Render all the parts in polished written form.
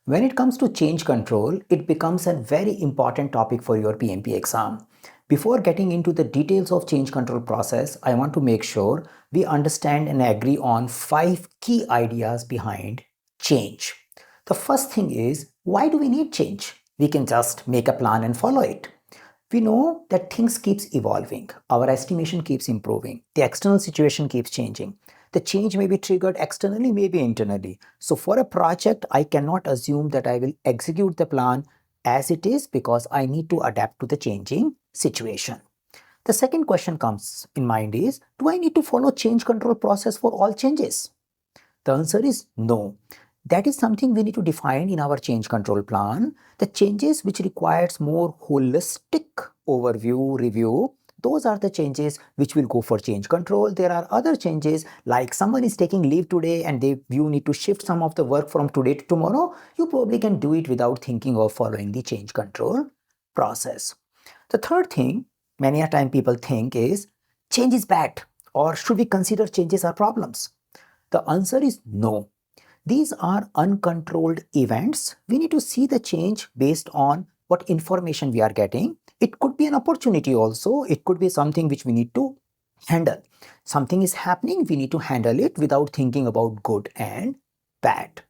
When it comes to change control, it becomes a very important topic for your PMP exam. Before getting into the details of change control process, I want to make sure we understand and agree on 5 key ideas behind change. The first thing is, why do we need change? We can just make a plan and follow it. We know that things keeps evolving. Our estimation keeps improving. The external situation keeps changing. The change may be triggered externally, maybe internally. So for a project, I cannot assume that I will execute the plan as it is because I need to adapt to the changing situation. The second question comes in mind is, do I need to follow change control process for all changes? The answer is no. That is something we need to define in our change control plan. The changes which requires more holistic overview review, those are the changes which will go for change control. There are other changes like someone is taking leave today and you need to shift some of the work from today to tomorrow. You probably can do it without thinking of following the change control process. The third thing many a time people think is change is bad, or should we consider changes are problems? The answer is no. These are uncontrolled events. We need to see the change based on what information we are getting. It could be an opportunity also. It could be something which we need to handle. Something is happening, we need to handle it without thinking about good and bad.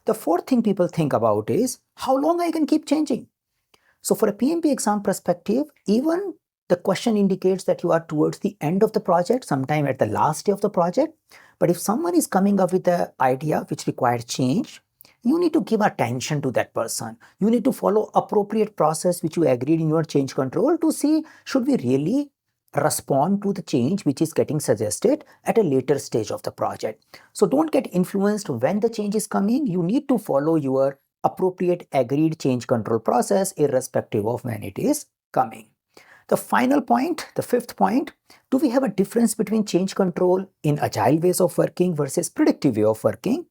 The fourth thing people think about is how long I can keep changing. So for a PMP exam perspective, even the question indicates that you are towards the end of the project, sometime at the last day of the project. But if someone is coming up with an idea which requires change, you need to give attention to that person. You need to follow appropriate process which you agreed in your change control to see should we really respond to the change which is getting suggested at a later stage of the project. So don't get influenced when the change is coming. You need to follow your appropriate agreed change control process irrespective of when it is coming. The final point, the fifth point, do we have a difference between change control in agile ways of working versus predictive way of working?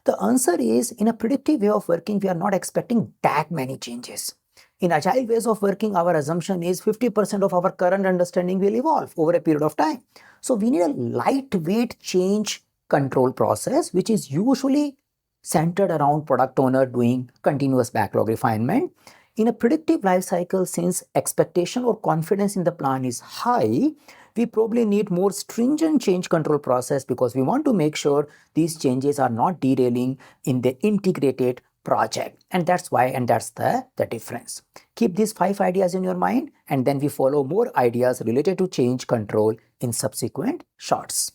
The answer is, in a predictive way of working, we are not expecting that many changes. In agile ways of working, our assumption is 50% of our current understanding will evolve over a period of time. So we need a lightweight change control process, which is usually centered around product owner doing continuous backlog refinement. In a predictive life cycle, since expectation or confidence in the plan is high, we probably need more stringent change control process because we want to make sure these changes are not derailing in the integrated project. And that's why, and that's the difference. Keep these 5 ideas in your mind, and then we follow more ideas related to change control in subsequent shots.